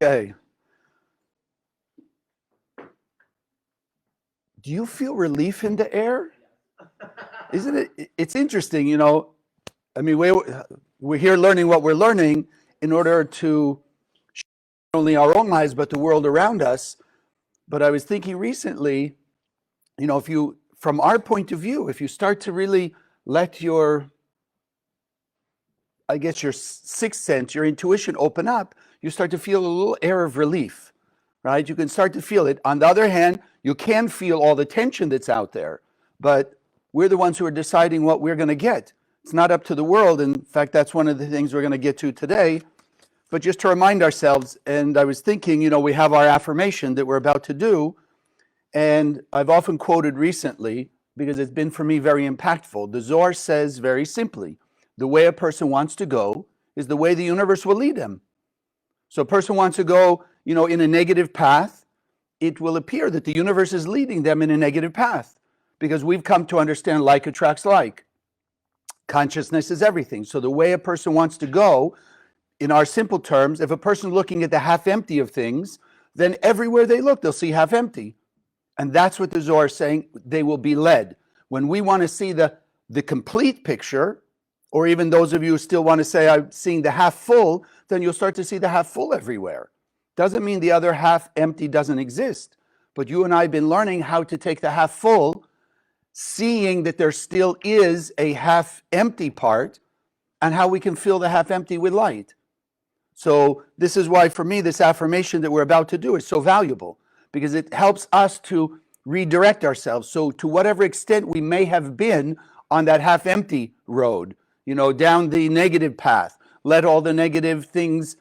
Okay. Do you feel relief in the air? Isn't it? It's interesting, you know. I mean, we're here learning what we're learning in order to not only our own lives, but the world around us. But I was thinking recently, you know, if you, from our point of view, if you start to really let your, I guess, your sixth sense, your intuition open up, you start to feel a little air of relief, right? You can start to feel it. On the other hand, you can feel all the tension that's out there, but we're the ones who are deciding what we're going to get. It's not up to the world. In fact, that's one of the things we're going to get to today. But just to remind ourselves, and I was thinking, you know, we have our affirmation that we're about to do, and I've often quoted recently, because it's been for me very impactful. The Zohar says very simply, the way a person wants to go is the way the universe will lead them. So a person wants to go, you know, in a negative path, it will appear that the universe is leading them in a negative path, because we've come to understand like attracts like. Consciousness is everything. So the way a person wants to go, in our simple terms, if a person looking at the half empty of things, then everywhere they look, they'll see half empty. And that's what the Zohar is saying, they will be led. When we want to see the complete picture, or even those of you who still want to say, I'm seeing the half full, then you'll start to see the half full everywhere. Doesn't mean the other half empty doesn't exist. But you and I have been learning how to take the half full, seeing that there still is a half empty part, and how we can fill the half empty with light. So this is why, for me, this affirmation that we're about to do is so valuable, because it helps us to redirect ourselves. So to whatever extent we may have been on that half empty road, you know, down the negative path, let all the negative things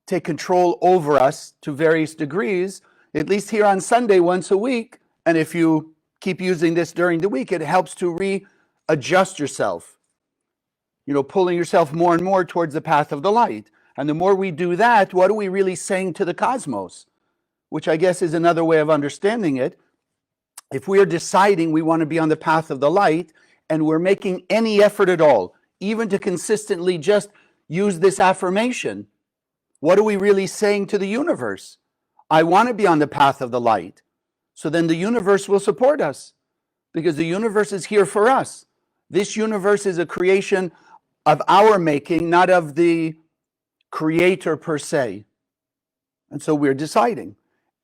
take control over us to various degrees, at least here on Sunday once a week. And if you keep using this during the week, it helps to readjust yourself, you know, pulling yourself more and more towards the path of the light. And the more we do that, what are we really saying to the cosmos? Which I guess is another way of understanding it. If we are deciding we want to be on the path of the light, and we're making any effort at all, even to consistently just use this affirmation, what are we really saying to the universe? I want to be on the path of the light. So then the universe will support us, because the universe is here for us. This universe is a creation of our making, not of the creator per se. And so we're deciding.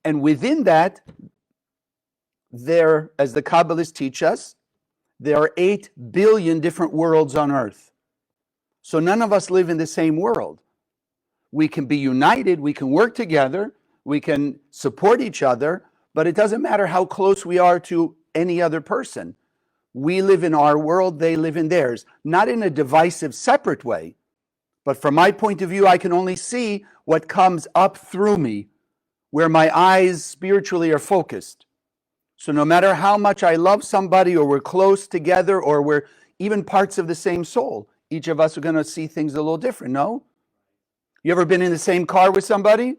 And within that, there, as the Kabbalists teach us, there are 8 billion different worlds on earth. So none of us live in the same world. We can be united, we can work together, we can support each other, but it doesn't matter how close we are to any other person. We live in our world, they live in theirs. Not in a divisive, separate way, but from my point of view, I can only see what comes up through me, where my eyes spiritually are focused. So no matter how much I love somebody, or we're close together, or we're even parts of the same soul, each of us are going to see things a little different, no? You ever been in the same car with somebody?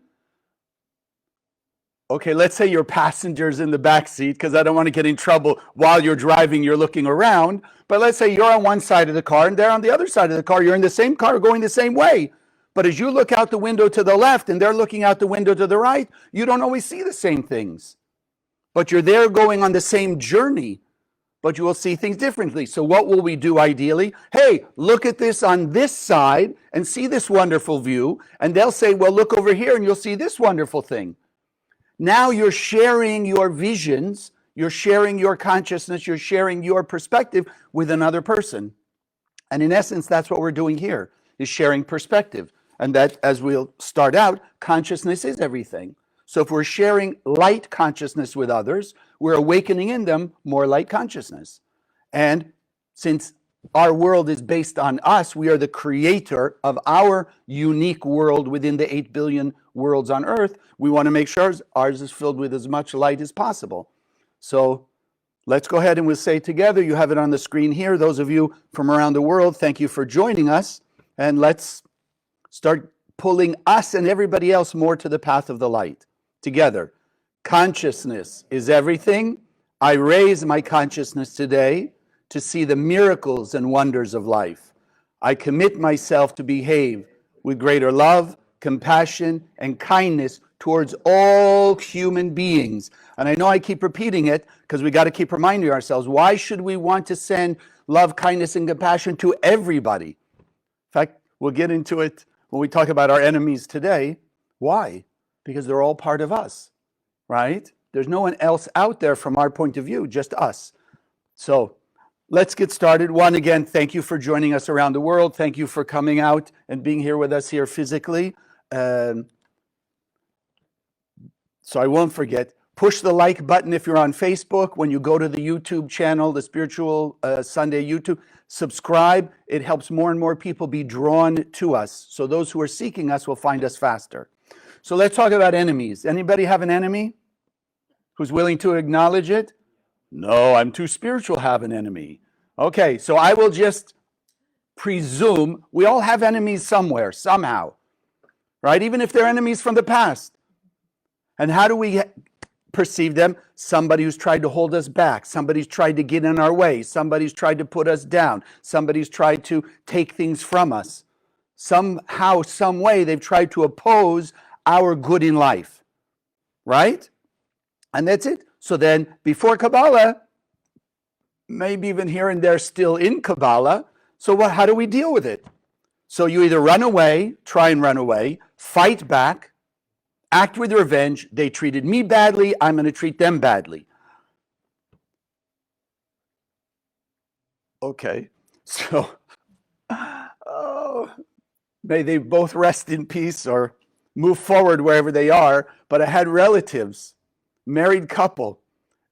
Okay, let's say your passenger's in the back seat, because I don't want to get in trouble while you're driving, you're looking around. But let's say you're on one side of the car and they're on the other side of the car. You're in the same car going the same way. But as you look out the window to the left and they're looking out the window to the right, you don't always see the same things. But you're there going on the same journey, but you will see things differently. So what will we do ideally? Hey, look at this on this side and see this wonderful view. And they'll say, well, look over here and you'll see this wonderful thing. Now you're sharing your visions, you're sharing your consciousness, you're sharing your perspective with another person. And in essence, that's what we're doing here, is sharing perspective. And that, as we'll start out, consciousness is everything. So if we're sharing light consciousness with others, we're awakening in them more light consciousness. And since our world is based on us, we are the creator of our unique world within the 8 billion worlds on earth. We want to make sure ours is filled with as much light as possible. So let's go ahead and we'll say together, you have it on the screen here. Those of you from around the world, thank you for joining us. And let's start pulling us and everybody else more to the path of the light. Together, consciousness is everything. I raise my consciousness today to see the miracles and wonders of life. I commit myself to behave with greater love, compassion, and kindness towards all human beings. And I know I keep repeating it because we got to keep reminding ourselves, why should we want to send love, kindness, and compassion to everybody? In fact, we'll get into it when we talk about our enemies today. Why? Because they're all part of us, right? There's no one else out there from our point of view, just us. So let's get started. One, again, thank you for joining us around the world. Thank you for coming out and being here with us here physically. So I won't forget, push the like button if you're on Facebook. When you go to the YouTube channel, the Spiritual Sunday YouTube, subscribe. It helps more and more people be drawn to us. So those who are seeking us will find us faster. So let's talk about enemies. Anybody have an enemy who's willing to acknowledge it? No, I'm too spiritual to have an enemy. Okay, so I will just presume we all have enemies somewhere, somehow, right? Even if they're enemies from the past. And how do we perceive them? Somebody who's tried to hold us back. Somebody's tried to get in our way. Somebody's tried to put us down. Somebody's tried to take things from us. Somehow, some way, they've tried to oppose our good in life, right? And that's it. So then, before Kabbalah, maybe even here and there still in Kabbalah, so how do we deal with it? So you either run away, try and run away, fight back, act with revenge. They treated me badly, I'm going to treat them badly. Okay, so may they both rest in peace or move forward wherever they are. But I had relatives, married couple,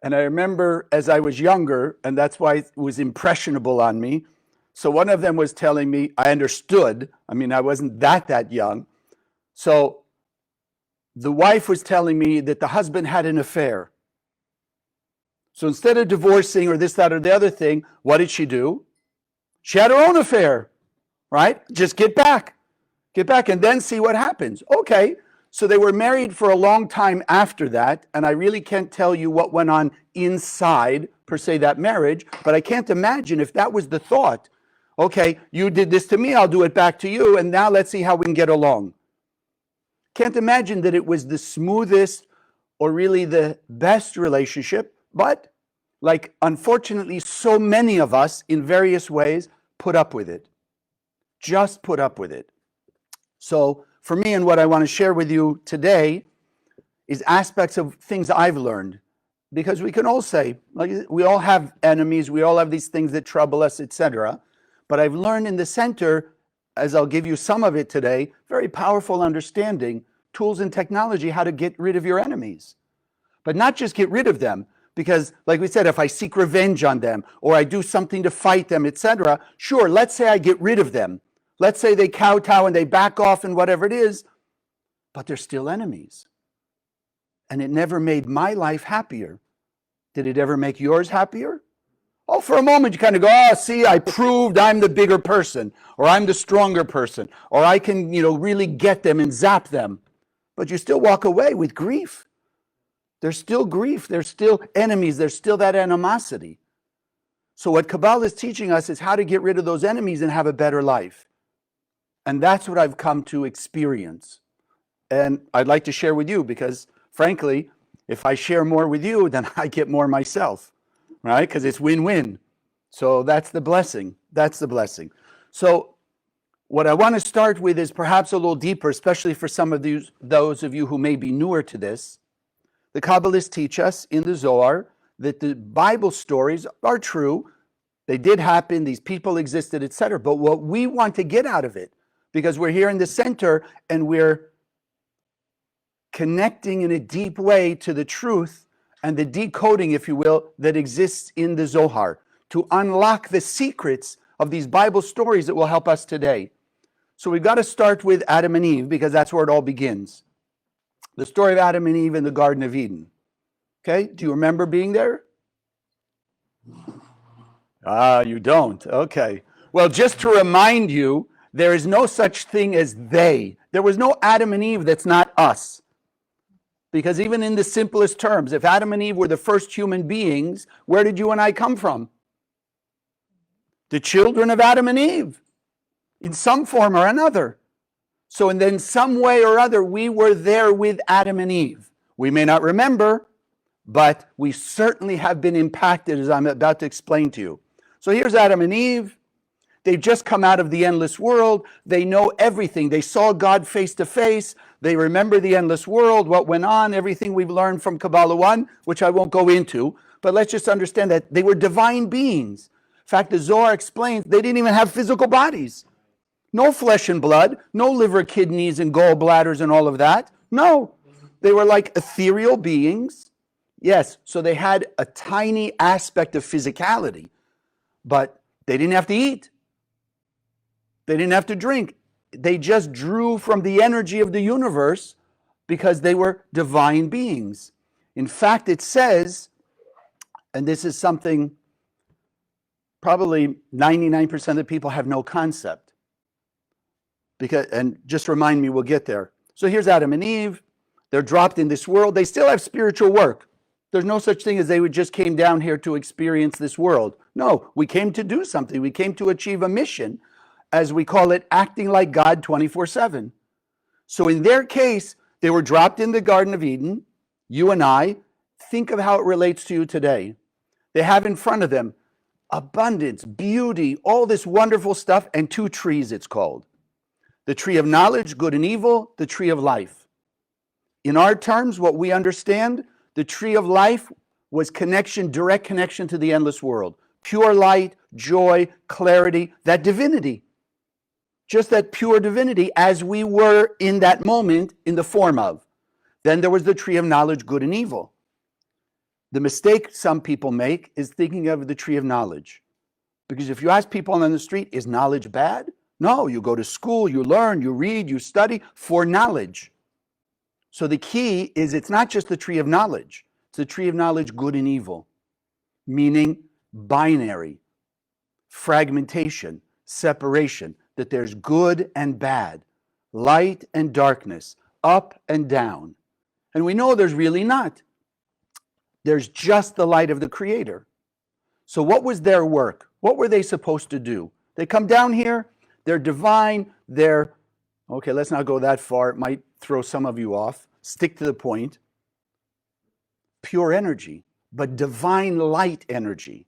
and I remember as I was younger, and that's why it was impressionable on me. So one of them was telling me, I understood, I mean, I wasn't that young. So the wife was telling me that the husband had an affair. So instead of divorcing or this, that, or the other thing, what did she do? She had her own affair, right? Just get back and then see what happens. Okay, so they were married for a long time after that, and I really can't tell you what went on inside, per se, that marriage, but I can't imagine if that was the thought. Okay, you did this to me, I'll do it back to you, and now let's see how we can get along. Can't imagine that it was the smoothest or really the best relationship, but like unfortunately so many of us in various ways put up with it. Just put up with it. So for me, and what I want to share with you today is aspects of things I've learned, because we can all say, like, we all have enemies, we all have these things that trouble us, etc. But I've learned in the center, as I'll give you some of it today, very powerful understanding, tools and technology, how to get rid of your enemies. But not just get rid of them, because like we said, if I seek revenge on them, or I do something to fight them, etc., sure, let's say I get rid of them. Let's say they kowtow and they back off and whatever it is, but they're still enemies. And it never made my life happier. Did it ever make yours happier? Oh, for a moment you kind of go, oh, see, I proved I'm the bigger person, or I'm the stronger person, or I can, really get them and zap them. But you still walk away with grief. There's still grief. There's still enemies. There's still that animosity. So what Kabbalah is teaching us is how to get rid of those enemies and have a better life. And that's what I've come to experience. And I'd like to share with you because, frankly, if I share more with you, then I get more myself. Right? Because it's win-win. So that's the blessing. That's the blessing. So what I want to start with is perhaps a little deeper, especially for some of those of you who may be newer to this. The Kabbalists teach us in the Zohar that the Bible stories are true. They did happen. These people existed, etc. But what we want to get out of it, because we're here in the center and we're connecting in a deep way to the truth and the decoding, if you will, that exists in the Zohar to unlock the secrets of these Bible stories that will help us today. So we've got to start with Adam and Eve because that's where it all begins. The story of Adam and Eve in the Garden of Eden. Okay, do you remember being there? You don't. Okay. Well, just to remind you, there is no such thing as they. There was no Adam and Eve that's not us. Because even in the simplest terms, if Adam and Eve were the first human beings, where did you and I come from? The children of Adam and Eve, in some form or another. So, and then some way or other, we were there with Adam and Eve. We may not remember, but we certainly have been impacted, as I'm about to explain to you. So here's Adam and Eve. They've just come out of the endless world. They know everything. They saw God face to face. They remember the endless world, what went on, everything we've learned from Kabbalah 1, which I won't go into. But let's just understand that they were divine beings. In fact, the Zohar explains they didn't even have physical bodies. No flesh and blood, no liver, kidneys, and gallbladders and all of that. No, they were like ethereal beings. Yes, so they had a tiny aspect of physicality, but they didn't have to eat. They didn't have to drink. They just drew from the energy of the universe because they were divine beings. In fact, it says, and this is something probably 99% of the people have no concept. Because, and just remind me, we'll get there. So here's Adam and Eve. They're dropped in this world. They still have spiritual work. There's no such thing as they just came down here to experience this world. No, we came to do something. We came to achieve a mission, as we call it, acting like God 24/7. So in their case, they were dropped in the Garden of Eden. You and I, think of how it relates to you today. They have in front of them abundance, beauty, all this wonderful stuff, and two trees, it's called. The tree of knowledge, good and evil, the tree of life. In our terms, what we understand, the tree of life was connection, direct connection to the endless world. Pure light, joy, clarity, that divinity. Just that pure divinity as we were in that moment in the form of. Then there was the tree of knowledge, good and evil. The mistake some people make is thinking of the tree of knowledge. Because if you ask people on the street, is knowledge bad? No, you go to school, you learn, you read, you study for knowledge. So the key is it's not just the tree of knowledge. It's the tree of knowledge, good and evil. Meaning binary, fragmentation, separation, that there's good and bad, light and darkness, up and down. And we know there's really not. There's just the light of the Creator. So what was their work? What were they supposed to do? They come down here, they're divine, they're, okay, let's not go that far. It might throw some of you off. Stick to the point. Pure energy, but divine light energy.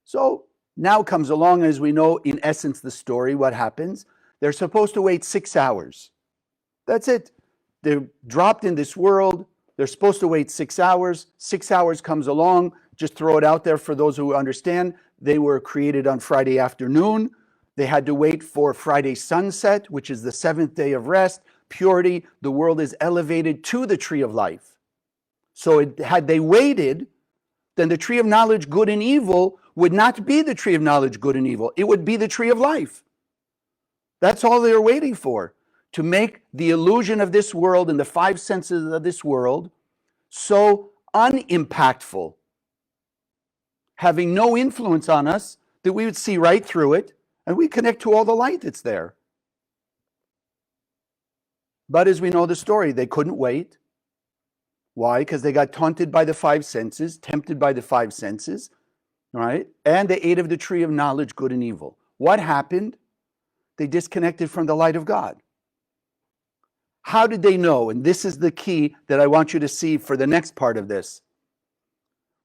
So now comes along, as we know, in essence, the story, what happens. They're supposed to wait 6 hours. That's it. They're dropped in this world. They're supposed to wait 6 hours. 6 hours comes along. Just throw it out there for those who understand. They were created on Friday afternoon. They had to wait for Friday sunset, which is the seventh day of rest, purity. The world is elevated to the tree of life. So had they waited, then the tree of knowledge, good and evil, would not be the tree of knowledge, good and evil. It would be the tree of life. That's all they were waiting for, to make the illusion of this world and the five senses of this world so unimpactful, having no influence on us, that we would see right through it and we connect to all the light that's there. But as we know the story, they couldn't wait. Why? Because they got taunted by the five senses, tempted by the five senses, right? And they ate of the tree of knowledge, good and evil. What happened? They disconnected from the light of God. How did they know? And this is the key that I want you to see for the next part of this.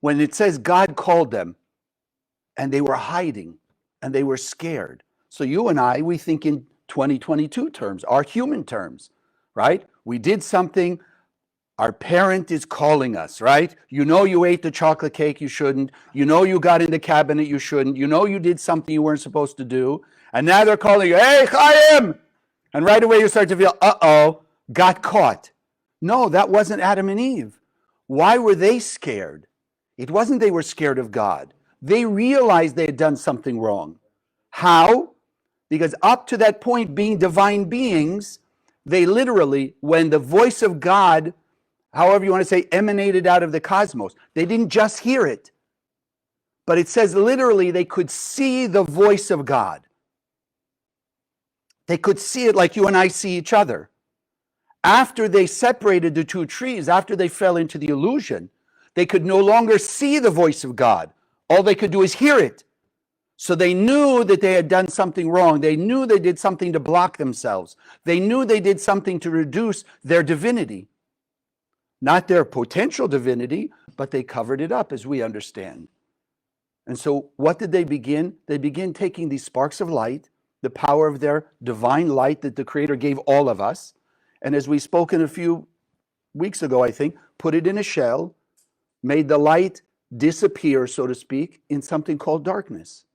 When it says God called them, and they were hiding, and they were scared. So you and I, we think in 2022 terms, our human terms, right? We did something, our parent is calling us, right? You know you ate the chocolate cake you shouldn't. You know you got in the cabinet you shouldn't. You know you did something you weren't supposed to do. And now they're calling you, hey, Chaim! And right away you start to feel, uh-oh, got caught. No, that wasn't Adam and Eve. Why were they scared? It wasn't they were scared of God. They realized they had done something wrong. How? Because up to that point, being divine beings, they literally, when the voice of God, however you want to say, emanated out of the cosmos, they didn't just hear it. But it says literally they could see the voice of God. They could see it like you and I see each other. After they separated the two trees, after they fell into the illusion, they could no longer see the voice of God. All they could do is hear it. So they knew that they had done something wrong. They knew they did something to block themselves. They knew they did something to reduce their divinity. Not their potential divinity, but they covered it up, as we understand. And so what did they begin? They began taking these sparks of light, the power of their divine light that the Creator gave all of us, and as we spoke in a few weeks ago, I think, put it in a shell, made the light disappear, so to speak, in something called darkness.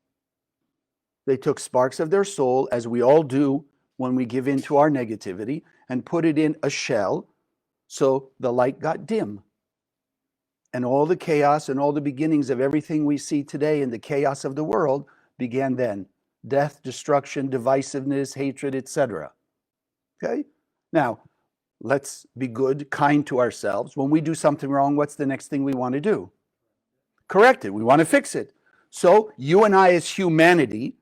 They took sparks of their soul, as we all do when we give in to our negativity, and put it in a shell, so the light got dim. And all the chaos and all the beginnings of everything we see today in the chaos of the world began then. Death, destruction, divisiveness, hatred, etc. Okay? Now, let's be good, kind to ourselves. When we do something wrong, what's the next thing we want to do? Correct it. We want to fix it. So you and I as humanity,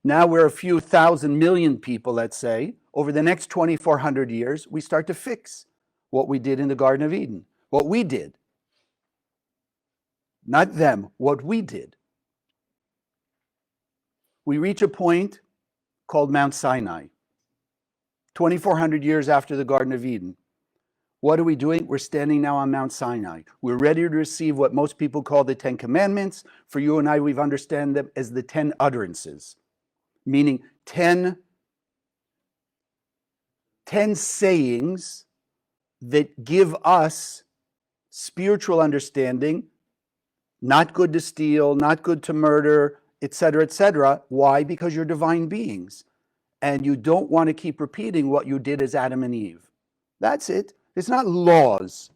now we're a few thousand million people, let's say, over the next 2,400 years, we start to fix what we did in the Garden of Eden. What we did. Not them, what we did. We reach a point called Mount Sinai, 2,400 years after the Garden of Eden. What are we doing? We're standing now on Mount Sinai. We're ready to receive what most people call the 10 Commandments. For you and I, we've understand them as the 10 utterances, meaning 10 sayings that give us spiritual understanding. Not good to steal, not good to murder, etc., etc. Why? Because you're divine beings. And you don't want to keep repeating what you did as Adam and Eve. That's it. It's not laws.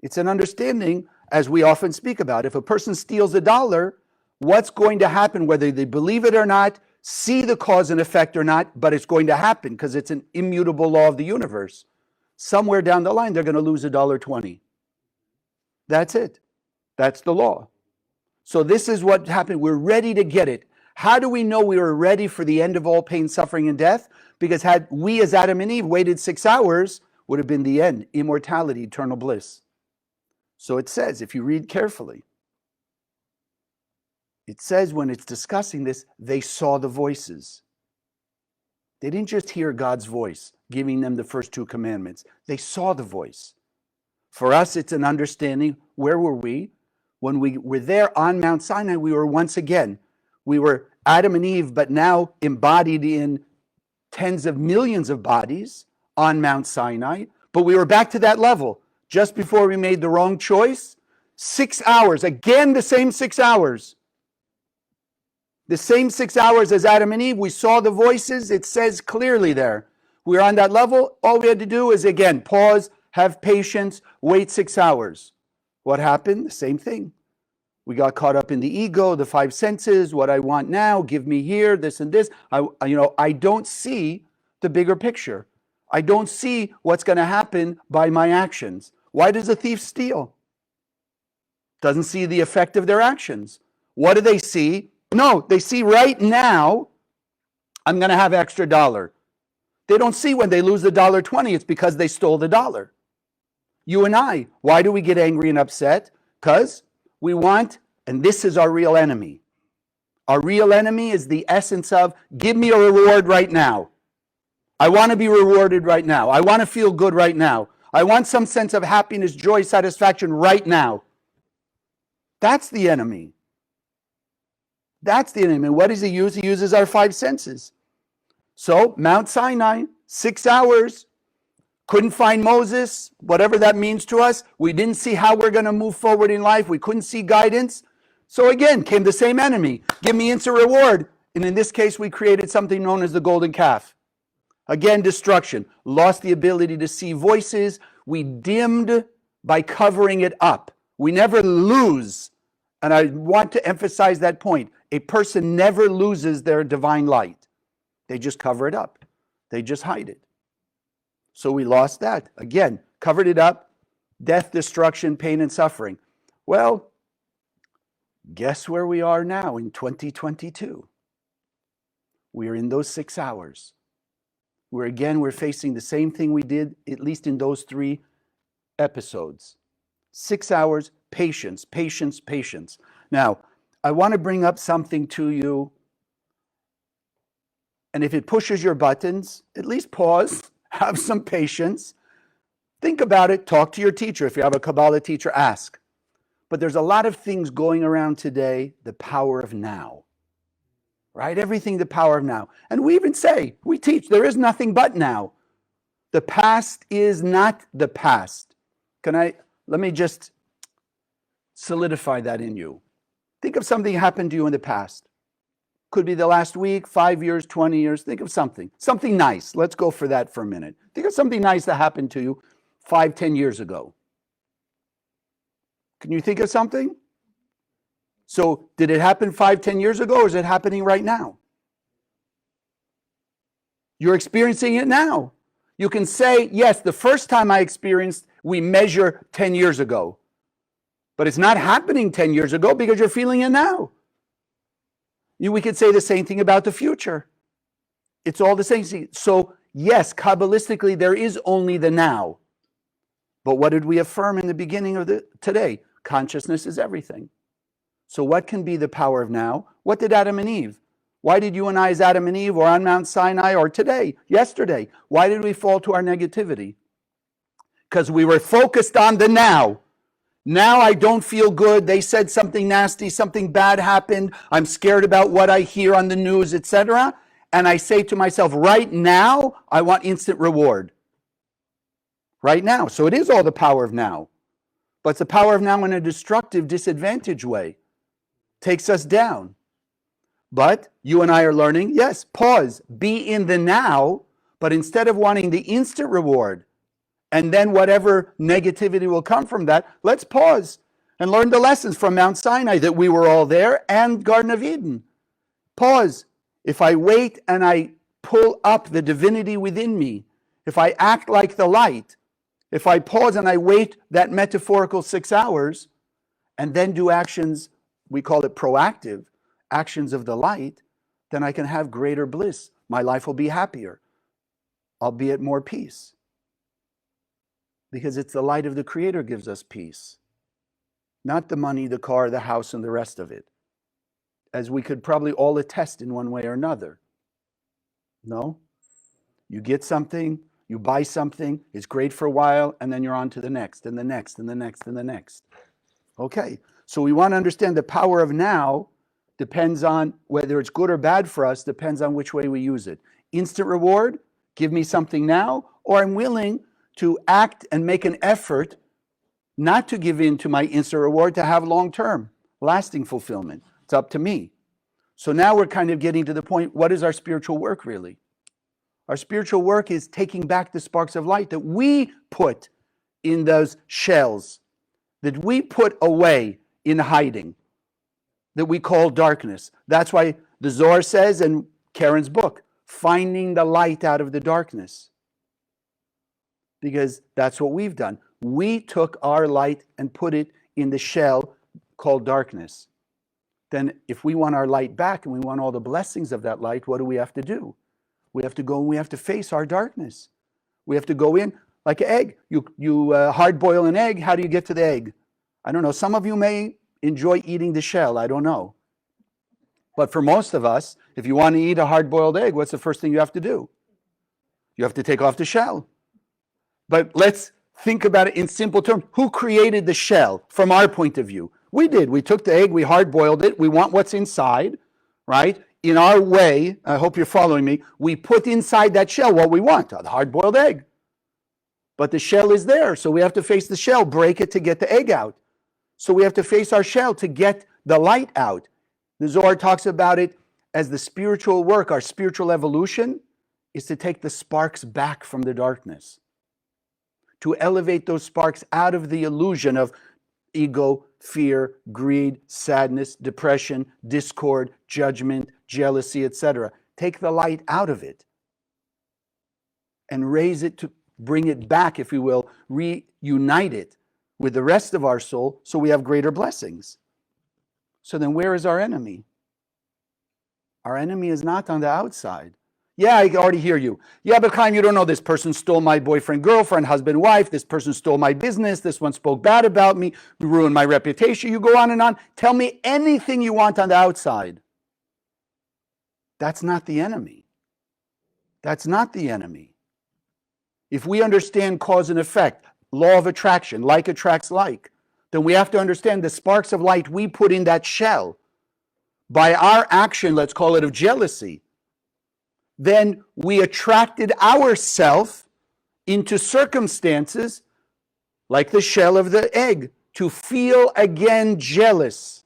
It's an understanding, as we often speak about. If a person steals $1, what's going to happen, whether they believe it or not, see the cause and effect or not, but it's going to happen because it's an immutable law of the universe. Somewhere down the line, they're going to lose $1.20. That's it. That's the law. So this is what happened. We're ready to get it. How do we know we were ready for the end of all pain, suffering, and death? Because had we as Adam and Eve waited 6 hours, would have been the end, immortality, eternal bliss. So it says, if you read carefully, it says when it's discussing this, they saw the voices. They didn't just hear God's voice, giving them the first 2 commandments. They saw the voice. For us, it's an understanding. Where were we? When we were there on Mount Sinai, we were once again, we were Adam and Eve, but now embodied in tens of millions of bodies on Mount Sinai. But we were back to that level just before we made the wrong choice. 6 hours, again the same 6 hours. The same 6 hours as Adam and Eve. We saw the voices. It says clearly there. We were on that level. All we had to do is, again, pause, have patience, wait 6 hours. What happened? The same thing. We got caught up in the ego, the 5 senses, what I want now, give me here, this and this. I don't see the bigger picture. I don't see what's going to happen by my actions. Why does a thief steal? Doesn't see the effect of their actions. What do they see? No, they see right now, I'm going to have extra $1. They don't see when they lose the $1.20, it's because they stole the $1. You and I, why do we get angry and upset? Because we want, and this is our real enemy. Our real enemy is the essence of, give me a reward right now. I want to be rewarded right now. I want to feel good right now. I want some sense of happiness, joy, satisfaction right now. That's the enemy. That's the enemy. What does he use? He uses our 5 senses. So, Mount Sinai, 6 hours. Couldn't find Moses, whatever that means to us. We didn't see how we're going to move forward in life. We couldn't see guidance. So again, came the same enemy. Give me instant reward. And in this case, we created something known as the golden calf. Again, destruction. Lost the ability to see voices. We dimmed by covering it up. We never lose. And I want to emphasize that point. A person never loses their divine light. They just cover it up. They just hide it. So we lost that. Again, covered it up. Death, destruction, pain, and suffering. Well, guess where we are now in 2022? We're in those 6 hours. We're facing the same thing we did, at least in those 3 episodes. 6 hours, patience, patience, patience. Now, I want to bring up something to you. And if it pushes your buttons, at least pause, have some patience, think about it, talk to your teacher. If you have a Kabbalah teacher, ask. But there's a lot of things going around today, the power of now, right? Everything, the power of now. And we even say, we teach, there is nothing but now. The past is not the past. Let me just solidify that in you. Think of something happened to you in the past. Could be the last week, 5 years, 20 years. Think of something nice. Let's go for that for a minute. Think of something nice that happened to you 5, 10 years ago. Can you think of something? So did it happen 5, 10 years ago, or is it happening right now? You're experiencing it now. You can say, yes, the first time I experienced, we measure 10 years ago. But it's not happening 10 years ago because you're feeling it now. We could say the same thing about the future. It's all the same. So yes, Kabbalistically, there is only the now. But what did we affirm in the beginning of today? Consciousness is everything. So what can be the power of now? What did Adam and Eve? Why did you and I as Adam and Eve, or on Mount Sinai, or today, yesterday, why did we fall to our negativity? Because we were focused on the now. Now I don't feel good. They said something nasty, something bad happened. I'm scared about what I hear on the news, etc. And I say to myself, right now, I want instant reward. Right now. So it is all the power of now. But it's the power of now in a destructive, disadvantaged way. Takes us down. But you and I are learning, yes, pause. Be in the now, but instead of wanting the instant reward, and then whatever negativity will come from that, let's pause and learn the lessons from Mount Sinai that we were all there and Garden of Eden. Pause. If I wait and I pull up the divinity within me, if I act like the light, if I pause and I wait that metaphorical 6 hours and then do actions, we call it proactive, actions of the light, then I can have greater bliss. My life will be happier. I'll be at more peace. Because it's the light of the Creator gives us peace. Not the money, the car, the house, and the rest of it. As we could probably all attest in one way or another. No? You get something, you buy something, it's great for a while, and then you're on to the next, and the next, and the next, and the next. Okay, so we want to understand the power of now depends on whether it's good or bad for us, depends on which way we use it. Instant reward, give me something now, or I'm willing to act and make an effort not to give in to my instant reward, to have long-term, lasting fulfillment. It's up to me. So now we're kind of getting to the point, what is our spiritual work really? Our spiritual work is taking back the sparks of light that we put in those shells, that we put away in hiding, that we call darkness. That's why the Zohar says in Karen's book, finding the light out of the darkness. Because that's what we've done. We took our light and put it in the shell called darkness. Then if we want our light back and we want all the blessings of that light, what do we have to do? We have to go and we have to face our darkness. We have to go in like an egg. You hard boil an egg. How do you get to the egg? I don't know. Some of you may enjoy eating the shell. I don't know. But for most of us, if you want to eat a hard boiled egg, what's the first thing you have to do? You have to take off the shell. But let's think about it in simple terms. Who created the shell from our point of view? We did. We took the egg, we hard-boiled it. We want what's inside, right? In our way, I hope you're following me, we put inside that shell what we want, a hard-boiled egg. But the shell is there, so we have to face the shell, break it to get the egg out. So we have to face our shell to get the light out. The Zohar talks about it as the spiritual work, our spiritual evolution is to take the sparks back from the darkness. To elevate those sparks out of the illusion of ego, fear, greed, sadness, depression, discord, judgment, jealousy, etc. Take the light out of it and raise it to bring it back, if you will, reunite it with the rest of our soul so we have greater blessings. So then where is our enemy? Our enemy is not on the outside. Yeah, I already hear you. Yeah, but Chaim, you don't know. This person stole my boyfriend, girlfriend, husband, wife. This person stole my business. This one spoke bad about me, ruined my reputation. You go on and on. Tell me anything you want on the outside. That's not the enemy. That's not the enemy. If we understand cause and effect, law of attraction, like attracts like, then we have to understand the sparks of light we put in that shell by our action, let's call it of jealousy, then we attracted ourself into circumstances like the shell of the egg to feel again jealous.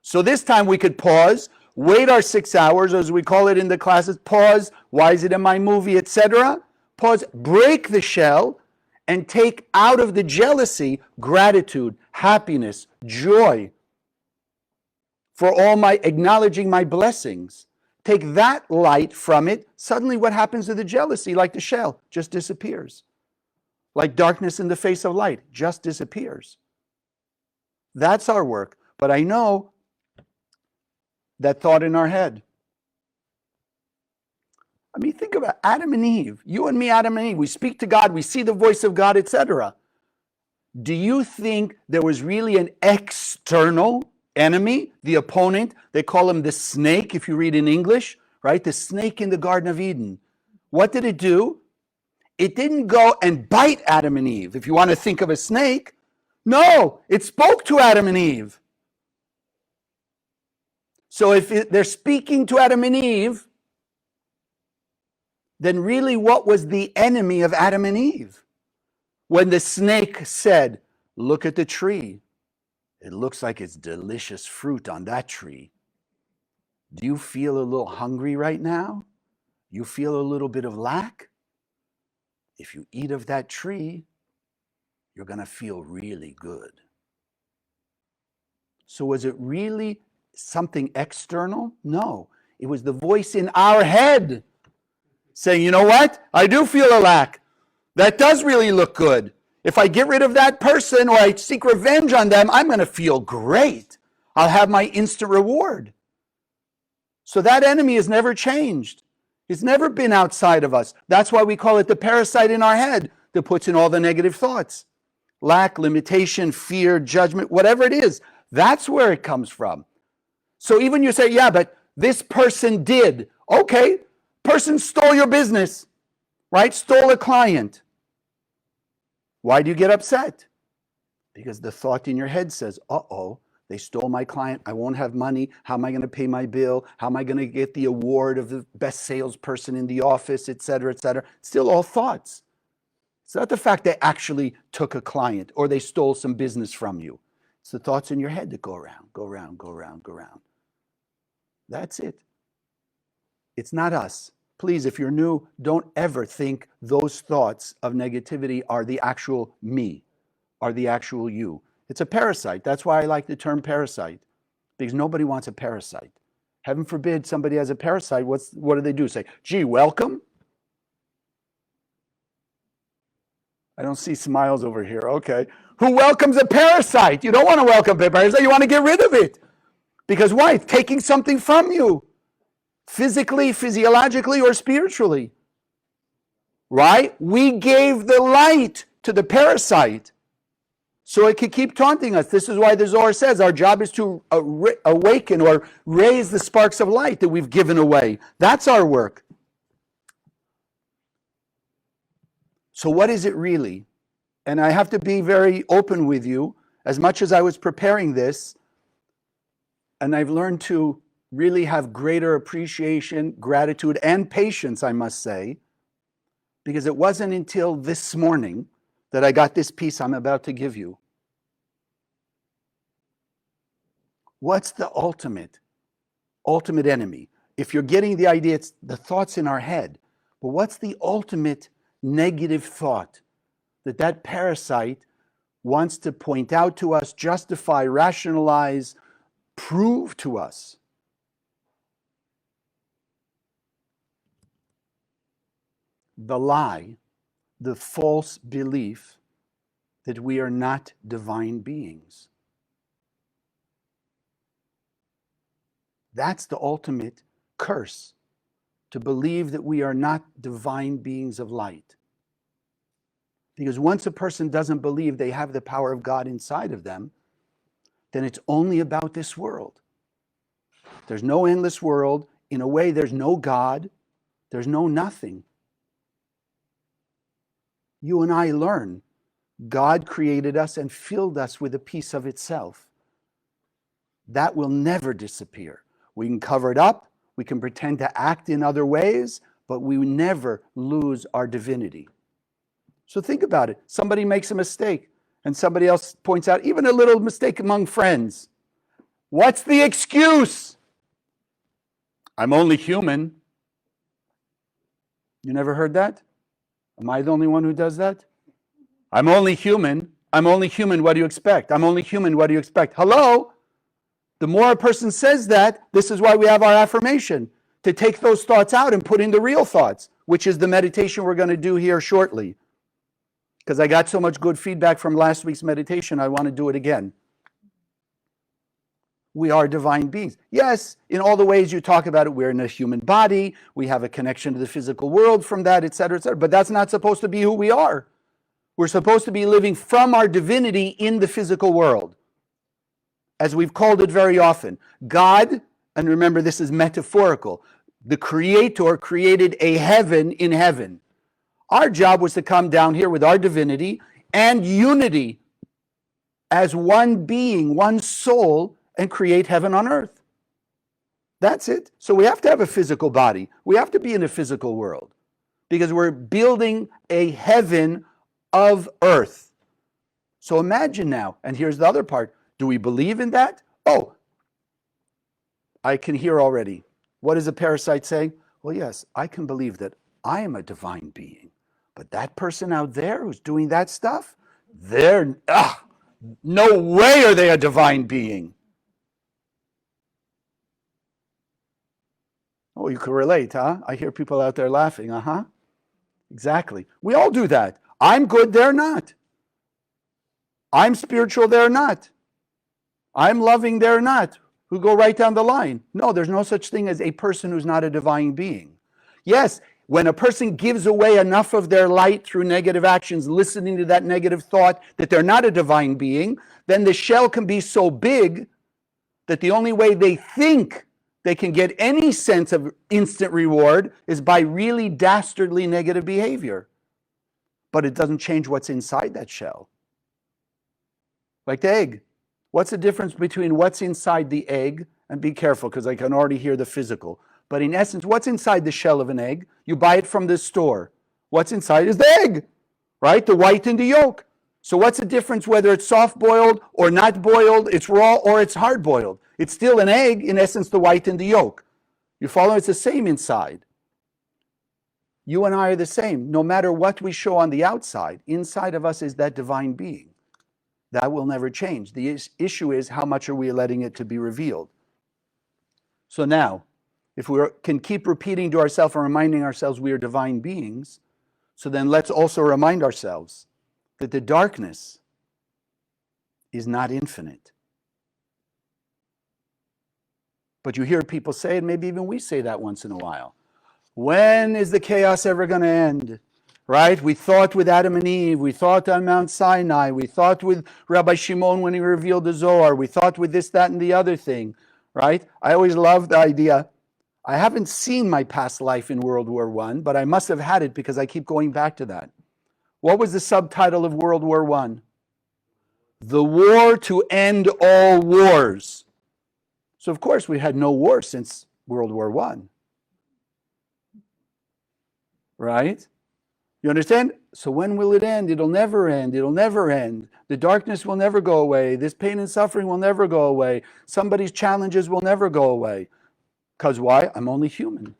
So this time we could pause, wait our 6 hours, as we call it in the classes, pause, why is it in my movie, etc. Pause, break the shell, and take out of the jealousy gratitude, happiness, joy for all my acknowledging my blessings. Take that light from it. Suddenly what happens to the jealousy, like the shell, just disappears. Like darkness in the face of light, just disappears. That's our work. But I know that thought in our head. I mean, think about Adam and Eve. You and me, Adam and Eve. We speak to God, we see the voice of God, etc. Do you think there was really an external enemy, the opponent? They call him the snake, if you read in English, right? The snake in the Garden of Eden. What did it do? It didn't go and bite Adam and Eve. If you want to think of a snake, no, it spoke to Adam and Eve. So if they're speaking to Adam and Eve, then really what was the enemy of Adam and Eve? When the snake said, look at the tree. It looks like it's delicious fruit on that tree. Do you feel a little hungry right now? You feel a little bit of lack? If you eat of that tree, you're going to feel really good. So was it really something external? No. It was the voice in our head saying, you know what? I do feel a lack. That does really look good. If I get rid of that person or I seek revenge on them, I'm going to feel great. I'll have my instant reward. So that enemy has never changed. It's never been outside of us. That's why we call it the parasite in our head that puts in all the negative thoughts. Lack, limitation, fear, judgment, whatever it is, that's where it comes from. So even you say, yeah, but this person did. Okay, person stole your business, right? Stole a client. Why do you get upset? Because the thought in your head says, uh-oh, they stole my client. I won't have money. How am I going to pay my bill? How am I going to get the award of the best salesperson in the office, et cetera, et cetera? Still all thoughts. It's not the fact they actually took a client or they stole some business from you. It's the thoughts in your head that go around, go around, go around, go around. That's it. It's not us. Please, if you're new, don't ever think those thoughts of negativity are the actual me, are the actual you. It's a parasite. That's why I like the term parasite, because nobody wants a parasite. Heaven forbid somebody has a parasite. What do they do? Say, gee, welcome? I don't see smiles over here. Okay. Who welcomes a parasite? You don't want to welcome a parasite. You want to get rid of it. Because why? It's taking something from you. Physically, physiologically, or spiritually. Right? We gave the light to the parasite so it could keep taunting us. This is why the Zohar says our job is to awaken or raise the sparks of light that we've given away. That's our work. So what is it really? And I have to be very open with you. As much as I was preparing this, and I've learned to really have greater appreciation, gratitude, and patience, I must say, because it wasn't until this morning that I got this piece I'm about to give you. What's the ultimate enemy? If you're getting the idea, it's the thoughts in our head. But what's the ultimate negative thought that parasite wants to point out to us, justify, rationalize, prove to us? The lie, the false belief that we are not divine beings. That's the ultimate curse to believe that we are not divine beings of light. Because once a person doesn't believe they have the power of God inside of them, then it's only about this world. There's no endless world. In a way, there's no God. There's no nothing. You and I learn God created us and filled us with a piece of itself. That will never disappear. We can cover it up. We can pretend to act in other ways, but we never lose our divinity. So think about it. Somebody makes a mistake and somebody else points out even a little mistake among friends. What's the excuse? I'm only human. You never heard that? Am I the only one who does that? I'm only human. I'm only human. What do you expect? I'm only human. What do you expect? Hello? The more a person says that, this is why we have our affirmation, to take those thoughts out and put in the real thoughts, which is the meditation we're going to do here shortly. Because I got so much good feedback from last week's meditation, I want to do it again. We are divine beings. Yes, in all the ways you talk about it, we're in a human body, we have a connection to the physical world from that, etc., etc. But that's not supposed to be who we are. We're supposed to be living from our divinity in the physical world, as we've called it very often. God, and remember this is metaphorical, the Creator created a heaven in heaven. Our job was to come down here with our divinity and unity as one being, one soul, and create heaven on earth. That's it. So we have to have a physical body. We have to be in a physical world because we're building a heaven of earth. So imagine now, and here's the other part. Do we believe in that? Oh, I can hear already. What is a parasite saying? Well, yes, I can believe that I am a divine being. But that person out there who's doing that stuff, no way are they a divine being. Oh, you can relate, huh? I hear people out there laughing, Exactly. We all do that. I'm good, they're not. I'm spiritual, they're not. I'm loving, they're not. Who go right down the line. No, there's no such thing as a person who's not a divine being. Yes, when a person gives away enough of their light through negative actions, listening to that negative thought that they're not a divine being, then the shell can be so big that the only way they think they can get any sense of instant reward is by really dastardly negative behavior. But it doesn't change what's inside that shell. Like the egg. What's the difference between what's inside the egg, and be careful because I can already hear the physical, but in essence, what's inside the shell of an egg? You buy it from the store. What's inside is the egg, right? The white and the yolk. So what's the difference whether it's soft-boiled or not boiled, it's raw or it's hard-boiled? It's still an egg, in essence, the white and the yolk. You follow? It's the same inside. You and I are the same. No matter what we show on the outside, inside of us is that divine being. That will never change. The issue is how much are we letting it to be revealed? So now, if we can keep repeating to ourselves and reminding ourselves we are divine beings, so then let's also remind ourselves that the darkness is not infinite. But you hear people say it, maybe even we say that once in a while. When is the chaos ever going to end? Right? We thought with Adam and Eve, we thought on Mount Sinai, we thought with Rabbi Shimon when he revealed the Zohar, we thought with this, that, and the other thing, right? I always loved the idea. I haven't seen my past life in World War I, but I must have had it because I keep going back to that. What was the subtitle of World War I? The war to end all wars. So of course we had no war since World War I. Right? You understand? So when will it end? It'll never end. It'll never end. The darkness will never go away. This pain and suffering will never go away. Somebody's challenges will never go away. Because why? I'm only human.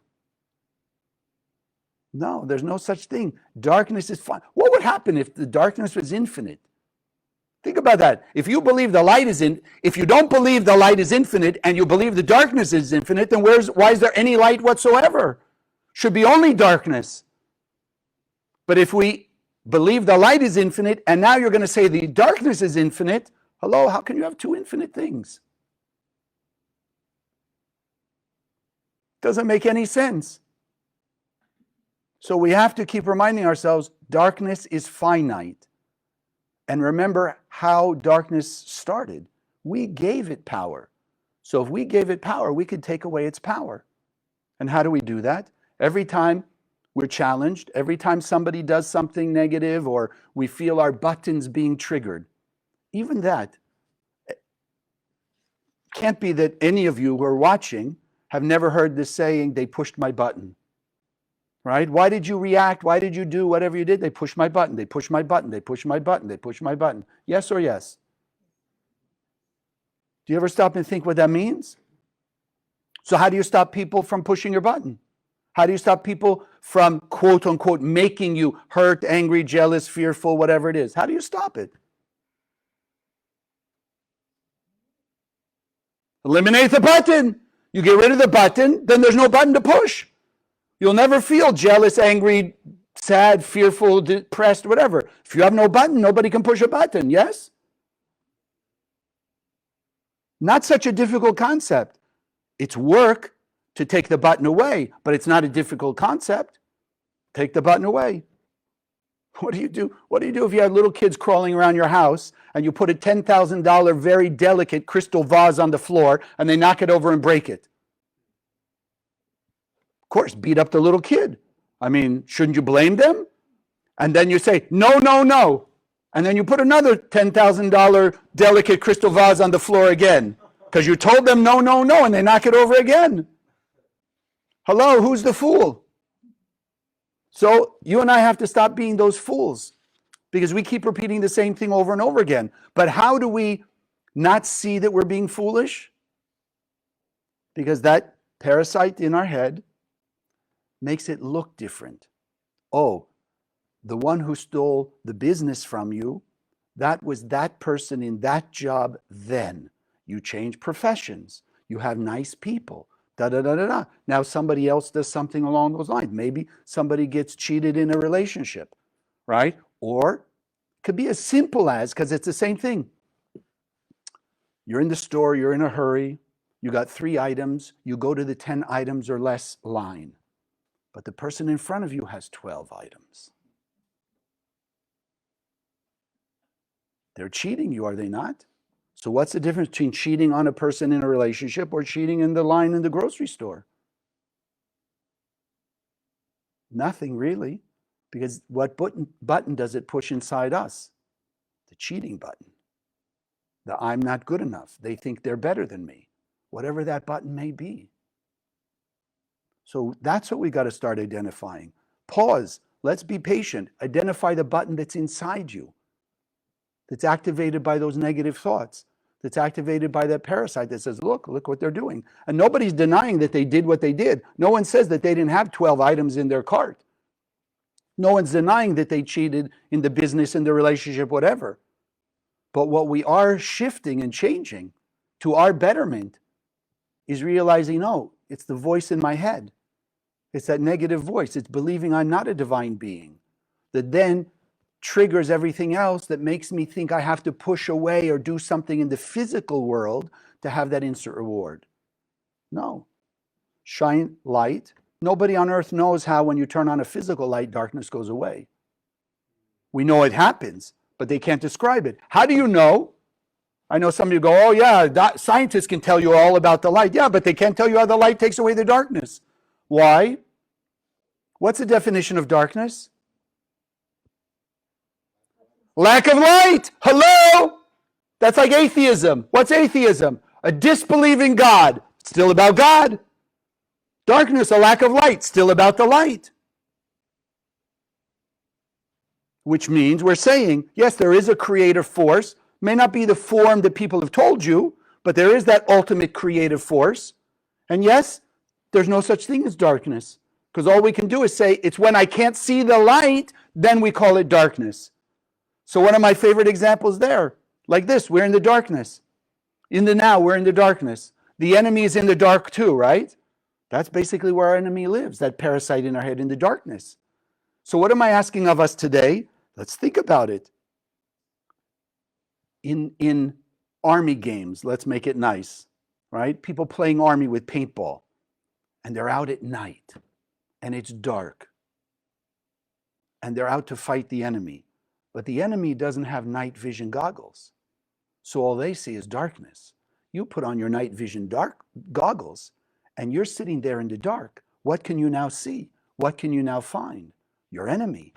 No, there's no such thing. Darkness is fine. What would happen if the darkness was infinite? Think about that. If you believe the light is if you don't believe the light is infinite and you believe the darkness is infinite, then why is there any light whatsoever? Should be only darkness. But if we believe the light is infinite, and now you're going to say the darkness is infinite, hello, how can you have two infinite things? Doesn't make any sense. So we have to keep reminding ourselves, darkness is finite. And remember how darkness started. We gave it power. So if we gave it power, we could take away its power. And how do we do that? Every time we're challenged, every time somebody does something negative, or we feel our buttons being triggered, even that, can't be that any of you who are watching have never heard this saying, they pushed my button. Right? Why did you react? Why did you do whatever you did? They pushed my button. They pushed my button. They pushed my button. They pushed my button. Yes or yes? Do you ever stop and think what that means? So how do you stop people from pushing your button? How do you stop people from, quote unquote, making you hurt, angry, jealous, fearful, whatever it is? How do you stop it? Eliminate the button. You get rid of the button, then there's no button to push. You'll never feel jealous, angry, sad, fearful, depressed, whatever. If you have no button, nobody can push a button, yes? Not such a difficult concept. It's work to take the button away, but it's not a difficult concept. Take the button away. What do you do? What do you do if you have little kids crawling around your house and you put a $10,000 very delicate crystal vase on the floor and they knock it over and break it? Of course, beat up the little kid. I mean, shouldn't you blame them? And then you say, no, no, no. And then you put another $10,000 delicate crystal vase on the floor again because you told them no, no, no, and they knock it over again. Hello, who's the fool? So you and I have to stop being those fools because we keep repeating the same thing over and over again. But how do we not see that we're being foolish? Because that parasite in our head makes it look different. Oh, the one who stole the business from you, that was that person in that job then. You change professions. You have nice people. Da, da, da, da, da. Now somebody else does something along those lines. Maybe somebody gets cheated in a relationship, right? Or it could be as simple as, because it's the same thing. You're in the store, you're in a hurry, you got 3 items, you go to the 10 items or less line. But the person in front of you has 12 items. They're cheating you, are they not? So what's the difference between cheating on a person in a relationship or cheating in the line in the grocery store? Nothing really, because what button does it push inside us? The cheating button. The I'm not good enough. They think they're better than me. Whatever that button may be. So that's what we got to start identifying. Pause. Let's be patient. Identify the button that's inside you, that's activated by those negative thoughts, that's activated by that parasite that says, look what they're doing. And nobody's denying that they did what they did. No one says that they didn't have 12 items in their cart. No one's denying that they cheated in the business, in the relationship, whatever. But what we are shifting and changing to our betterment is realizing, no, it's the voice in my head. It's that negative voice. It's believing I'm not a divine being that then triggers everything else that makes me think I have to push away or do something in the physical world to have that instant reward. No. Shine light. Nobody on earth knows how when you turn on a physical light, darkness goes away. We know it happens, but they can't describe it. How do you know? I know some of you go, oh yeah, scientists can tell you all about the light. Yeah, but they can't tell you how the light takes away the darkness. Why? What's the definition of darkness? Lack of light. Hello? That's like atheism. What's atheism? A disbelieving God. Still about God. Darkness, a lack of light. Still about the light. Which means we're saying, yes, there is a creative force. May not be the form that people have told you, but there is that ultimate creative force. And yes, there's no such thing as darkness. Because all we can do is say, it's when I can't see the light, then we call it darkness. So one of my favorite examples there, like this, we're in the darkness. In the now, we're in the darkness. The enemy is in the dark too, right? That's basically where our enemy lives, that parasite in our head, in the darkness. So what am I asking of us today? Let's think about it. In army games, let's make it nice, right? People playing army with paintball, and they're out at night, and it's dark. and they're out to fight the enemy. But the enemy doesn't have night vision goggles. So all they see is darkness. You put on your night vision goggles, and you're sitting there in the dark. What can you now see? What can you now find? Your enemy.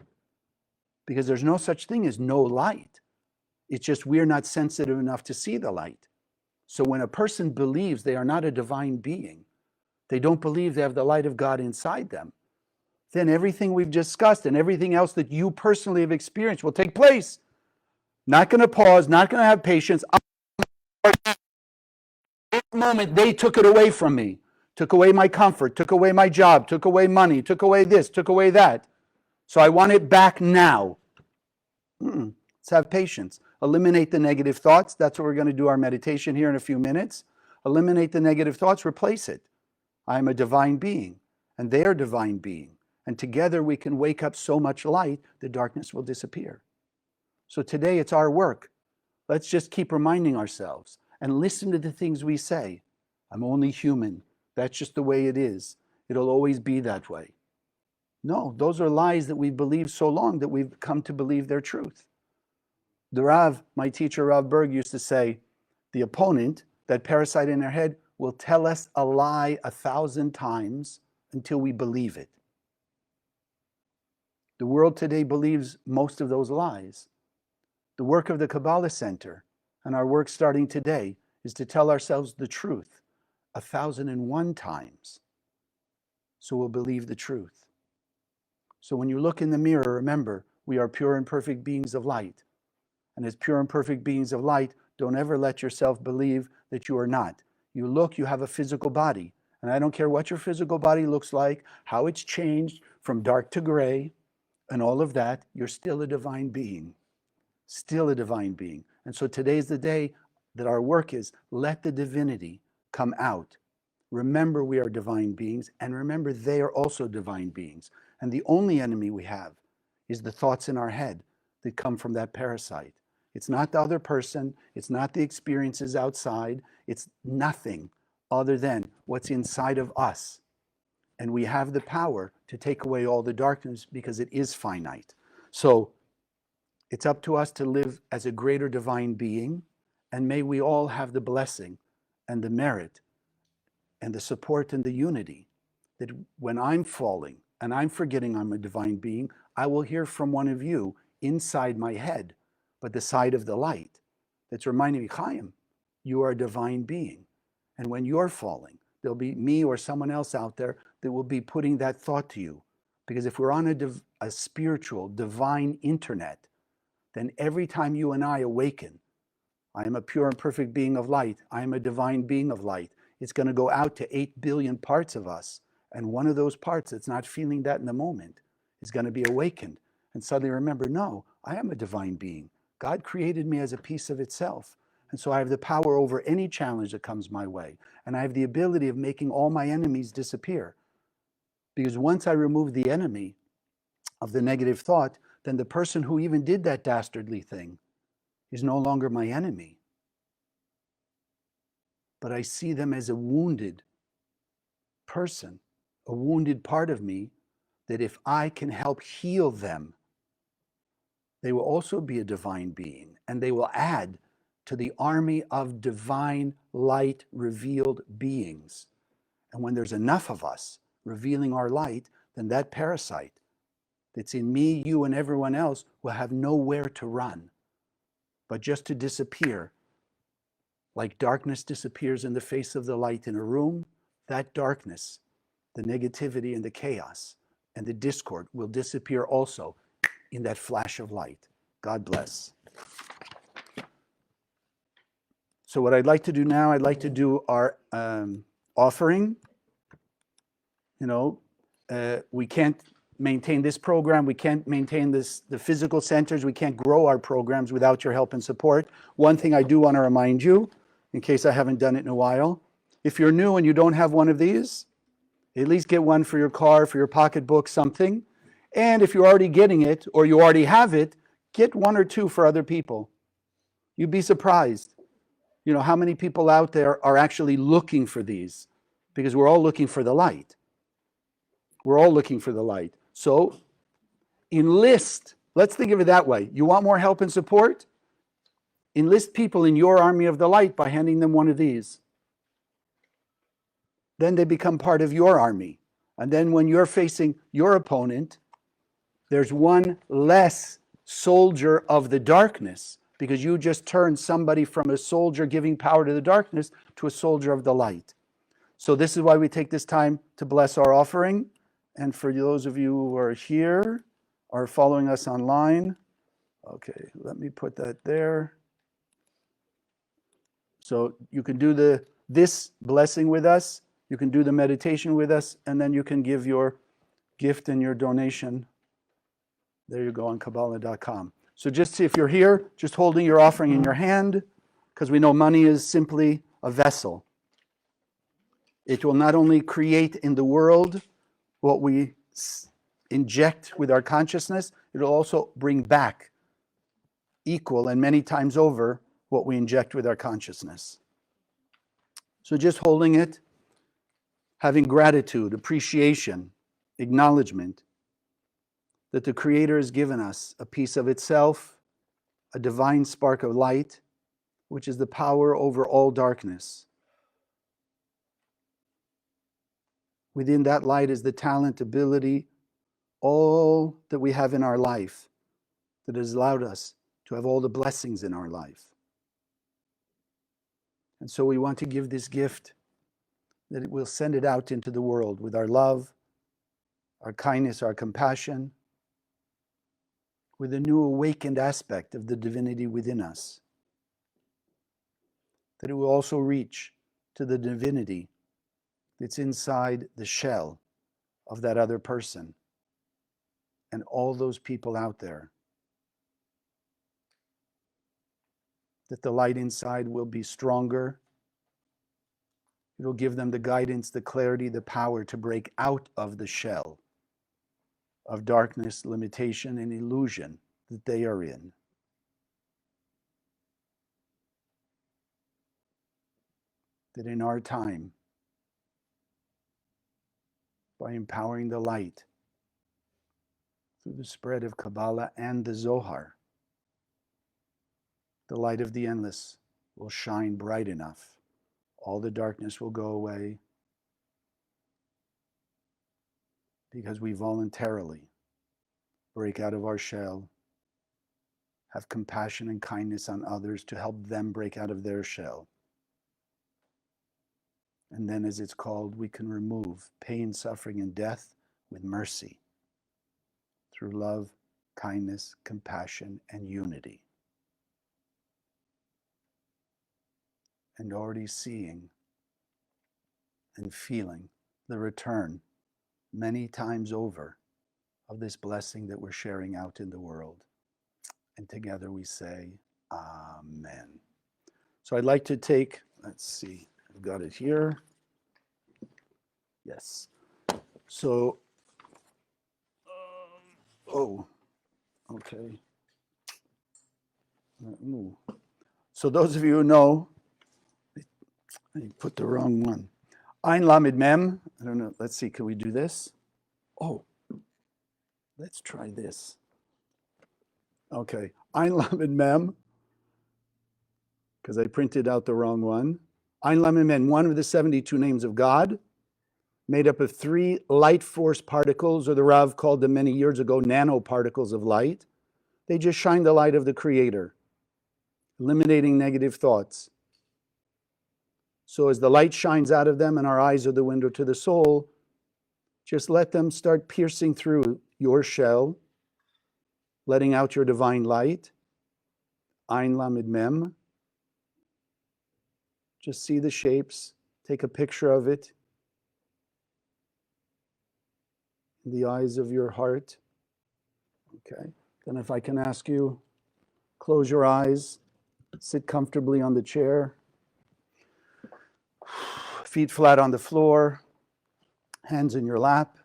Because there's no such thing as no light. It's just we're not sensitive enough to see the light. So when a person believes they are not a divine being, they don't believe they have the light of God inside them, then everything we've discussed and everything else that you personally have experienced will take place. Not going to pause, not going to have patience. At the moment, they took it away from me, took away my comfort, took away my job, took away money, took away this, took away that. So I want it back now. Let's have patience. Eliminate the negative thoughts. That's what we're going to do our meditation here in a few minutes. Eliminate the negative thoughts, replace it. I am a divine being, and they are a divine being. And together we can wake up so much light, the darkness will disappear. So today it's our work. Let's just keep reminding ourselves and listen to the things we say. I'm only human. That's just the way it is. It'll always be that way. No, those are lies that we've believed so long that we've come to believe they're truth. The Rav, my teacher Rav Berg, used to say, the opponent, that parasite in our head, will tell us a lie 1,000 times until we believe it. The world today believes most of those lies. The work of the Kabbalah Center, and our work starting today, is to tell ourselves the truth 1,001 times, so we'll believe the truth. So when you look in the mirror, remember, we are pure and perfect beings of light. And as pure and perfect beings of light, don't ever let yourself believe that you are not. You look, you have a physical body. And I don't care what your physical body looks like, how it's changed from dark to gray, and all of that, you're still a divine being. Still a divine being. And so today's the day that our work is, let the divinity come out. Remember we are divine beings, and remember they are also divine beings. And the only enemy we have is the thoughts in our head that come from that parasite. It's not the other person, it's not the experiences outside, it's nothing other than what's inside of us. And we have the power to take away all the darkness because it is finite. So it's up to us to live as a greater divine being, and may we all have the blessing and the merit and the support and the unity that when I'm falling and I'm forgetting I'm a divine being, I will hear from one of you inside my head, but the side of the light that's reminding me, Chaim, you are a divine being. And when you're falling, there'll be me or someone else out there that will be putting that thought to you. Because if we're on a spiritual, divine internet, then every time you and I awaken, I am a pure and perfect being of light, I am a divine being of light, it's going to go out to 8 billion parts of us. And one of those parts that's not feeling that in the moment is going to be awakened. And suddenly remember, no, I am a divine being. God created me as a piece of itself. And so I have the power over any challenge that comes my way. And I have the ability of making all my enemies disappear. Because once I remove the enemy of the negative thought, then the person who even did that dastardly thing is no longer my enemy. But I see them as a wounded person, a wounded part of me, that if I can help heal them, they will also be a divine being, and they will add to the army of divine light revealed beings. And when there's enough of us revealing our light, then that parasite that's in me, you, and everyone else will have nowhere to run, but just to disappear. Like darkness disappears in the face of the light in a room, that darkness, the negativity and the chaos and the discord will disappear also in that flash of light. God bless. So what I'd like to do now, I'd like to do our offering. We can't maintain this program. We can't maintain the physical centers. We can't grow our programs without your help and support. One thing I do want to remind you, in case I haven't done it in a while, if you're new and you don't have one of these, at least get one for your car, for your pocketbook, something. And if you're already getting it or you already have it, get 1 or 2 for other people. You'd be surprised, how many people out there are actually looking for these, because we're all looking for the light. We're all looking for the light. So Enlist. Let's think of it that way. You want more help and support? Enlist people in your army of the light by handing them one of these. Then they become part of your army. And then when you're facing your opponent, there's one less soldier of the darkness, because you just turned somebody from a soldier giving power to the darkness to a soldier of the light. So this is why we take this time to bless our offering. And for those of you who are here, are following us online, okay, let me put that there. So you can do this blessing with us, you can do the meditation with us, and then you can give your gift and your donation. There you go on Kabbalah.com. So just if you're here, just holding your offering in your hand, because we know money is simply a vessel. It will not only create in the world what we inject with our consciousness, it will also bring back equal and many times over what we inject with our consciousness. So just holding it, having gratitude, appreciation, acknowledgement that the Creator has given us a piece of itself, a divine spark of light, which is the power over all darkness. Within that light is the talent, ability, all that we have in our life that has allowed us to have all the blessings in our life. And so we want to give this gift, that it will send it out into the world with our love, our kindness, our compassion, with a new awakened aspect of the divinity within us. That it will also reach to the divinity that's inside the shell of that other person and all those people out there. That the light inside will be stronger. It'll give them the guidance, the clarity, the power to break out of the shell of darkness, limitation, and illusion that they are in. That in our time, by empowering the light through the spread of Kabbalah and the Zohar, the light of the endless will shine bright enough. All the darkness will go away because we voluntarily break out of our shell, have compassion and kindness on others to help them break out of their shell. And then, as it's called, we can remove pain, suffering, and death with mercy through love, kindness, compassion, and unity. And already seeing and feeling the return many times over of this blessing that we're sharing out in the world. And together we say, Amen. So I'd like to take, let's see, I've got it here. Yes. So, okay. So those of you who know, I put the wrong one. Ein Lamed Mem. I don't know. Let's see. Can we do this? Oh, let's try this. Okay. Ein Lamed Mem. Because I printed out the wrong one. Ein Lamed Mem, one of the 72 names of God, made up of 3 light force particles, or the Rav called them many years ago nanoparticles of light. They just shine the light of the Creator, eliminating negative thoughts. So as the light shines out of them and our eyes are the window to the soul, just let them start piercing through your shell, letting out your divine light. Ein Lamed Mem. Just see the shapes, take a picture of it in the eyes of your heart. Okay. Then if I can ask you, close your eyes, sit comfortably on the chair. Feet flat on the floor, hands in your lap.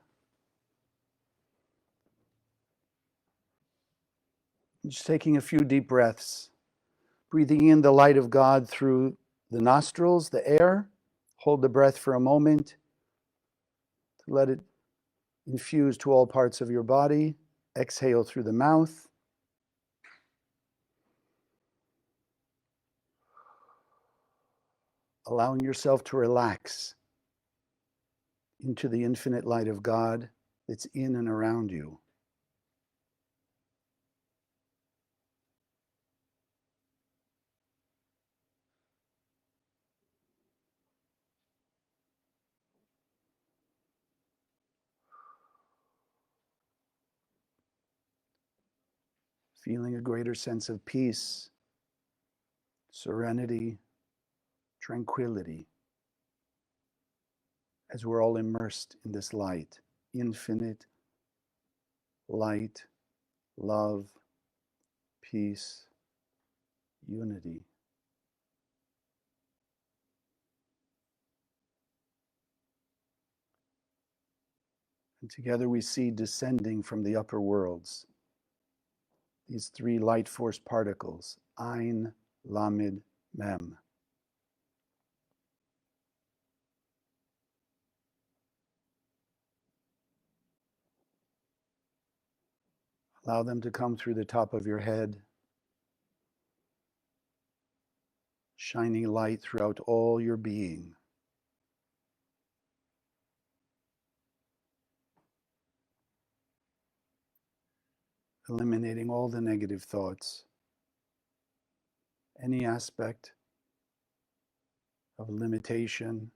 Just taking a few deep breaths, breathing in the light of God through the nostrils, the air. Hold the breath for a moment to let it infuse to all parts of your body. Exhale through the mouth. Allowing yourself to relax into the infinite light of God that's in and around you. Feeling a greater sense of peace, serenity, tranquility, as we're all immersed in this light, infinite light, love, peace, unity. And together we see descending from the upper worlds these three light force particles, Ein, Lamed, Mem. Allow them to come through the top of your head, shining light throughout all your being. Eliminating all the negative thoughts, any aspect of limitation,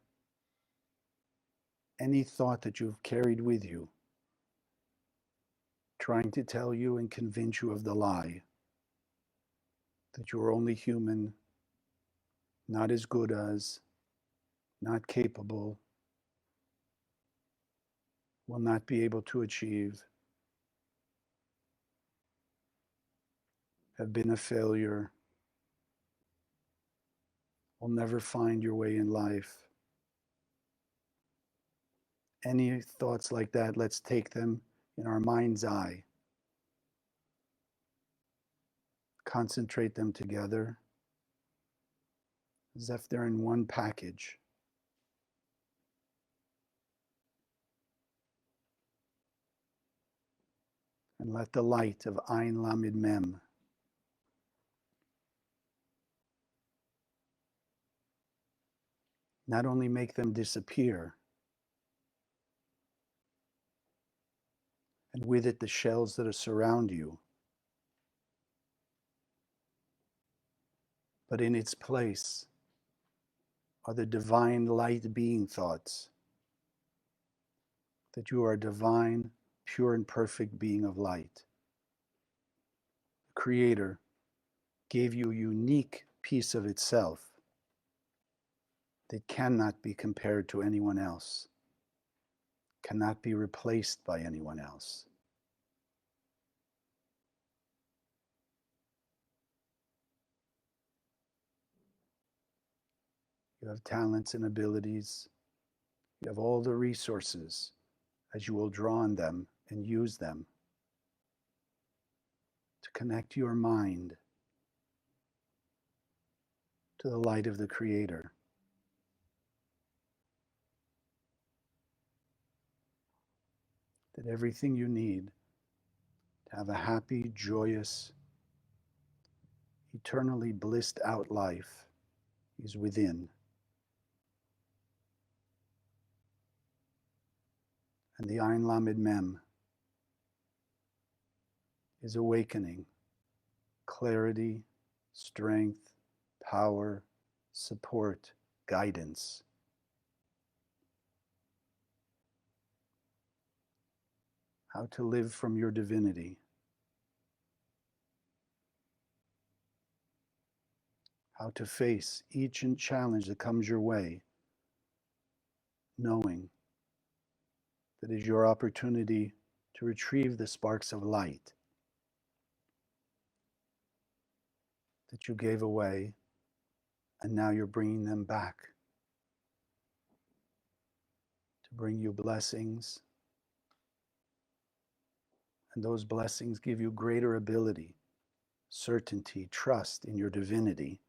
any thought that you've carried with you, trying to tell you and convince you of the lie that you are only human, not as good as, not capable, will not be able to achieve, have been a failure, will never find your way in life. Any thoughts like that, let's take them in our mind's eye. Concentrate them together as if they're in one package. And let the light of Ein Lamed Mem not only make them disappear, and with it the shells that surround you, but in its place are the divine light being thoughts that you are a divine, pure and perfect being of light. The Creator gave you a unique piece of itself that cannot be compared to anyone else, cannot be replaced by anyone else. You have talents and abilities. You have all the resources as you will draw on them and use them to connect your mind to the light of the Creator. That everything you need to have a happy, joyous, eternally blissed out life is within. And the Ein Lamed Mem is awakening clarity, strength, power, support, guidance. How to live from your divinity. How to face each challenge that comes your way, knowing that is your opportunity to retrieve the sparks of light that you gave away, and now you're bringing them back to bring you blessings. And those blessings give you greater ability, certainty, trust in your divinity,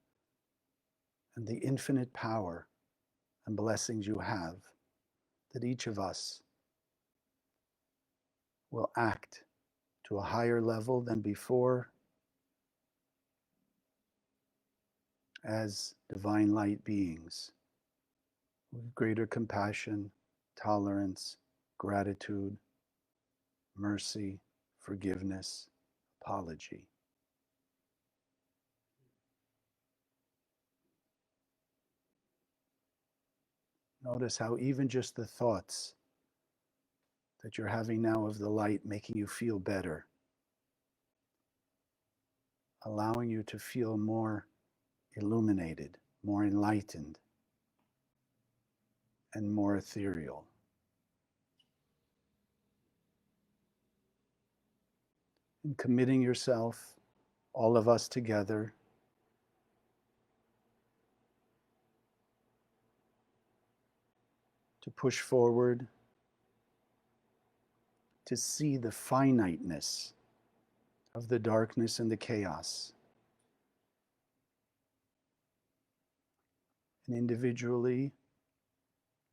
and the infinite power and blessings you have, that each of us will act to a higher level than before as divine light beings with greater compassion, tolerance, gratitude, mercy, forgiveness, apology. Notice how even just the thoughts that you're having now of the light making you feel better, allowing you to feel more illuminated, more enlightened, and more ethereal. And committing yourself, all of us together, to push forward, to see the finiteness of the darkness and the chaos, and individually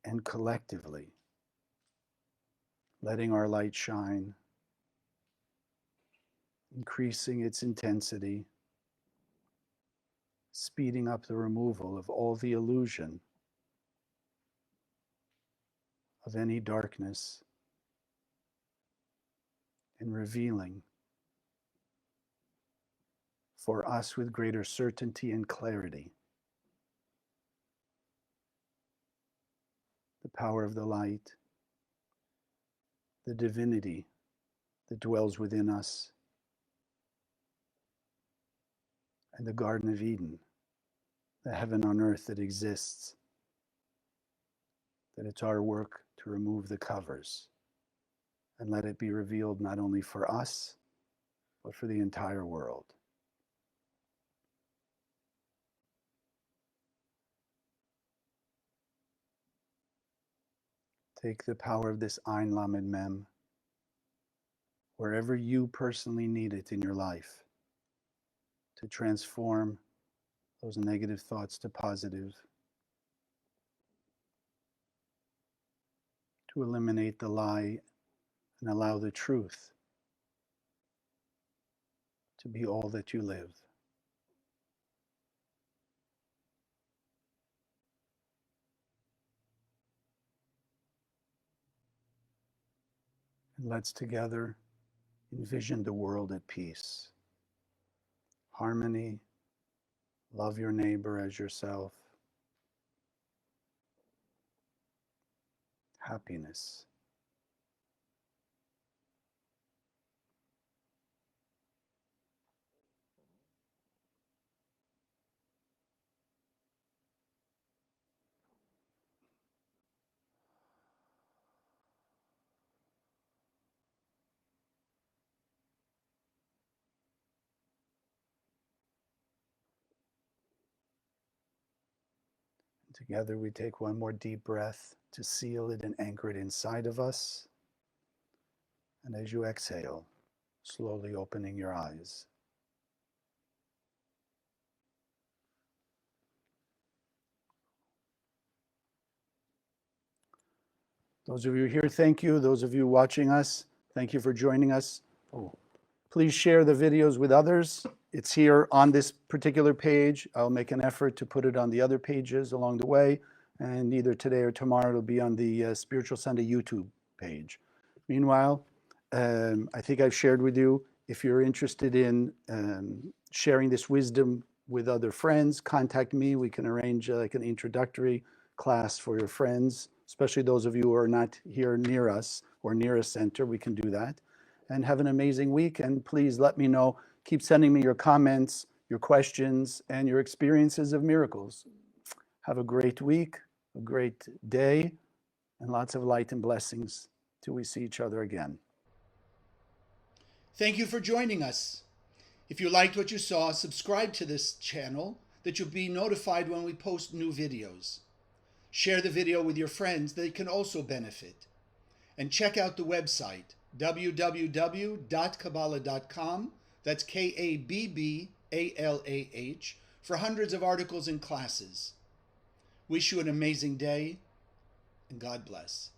and collectively, letting our light shine, increasing its intensity, speeding up the removal of all the illusion of any darkness, and revealing for us with greater certainty and clarity the power of the light, the divinity that dwells within us, and the Garden of Eden, the heaven on earth that exists, that it's our work to remove the covers and let it be revealed not only for us, but for the entire world. Take the power of this Ein Lamed Mem wherever you personally need it in your life to transform those negative thoughts to positive, to eliminate the lie and allow the truth to be all that you live. And let's together envision the world at peace, harmony, love your neighbor as yourself, happiness. Together we take one more deep breath to seal it and anchor it inside of us. And as you exhale, slowly opening your eyes. Those of you here, thank you. Those of you watching us, thank you for joining us. Please share the videos with others. It's here on this particular page. I'll make an effort to put it on the other pages along the way. And either today or tomorrow, it'll be on the Spiritual Sunday YouTube page. Meanwhile, I think I've shared with you, if you're interested in sharing this wisdom with other friends, contact me. We can arrange like an introductory class for your friends, especially those of you who are not here near us or near a center. We can do that. And have an amazing week. And please let me know. Keep sending me your comments, your questions, and your experiences of miracles. Have a great week, a great day, and lots of light and blessings till we see each other again. Thank you for joining us. If you liked what you saw, subscribe to this channel that you'll be notified when we post new videos. Share the video with your friends, they can also benefit. And check out the website, www.kabbalah.com, that's Kabbalah, for hundreds of articles and classes. Wish you an amazing day, and God bless.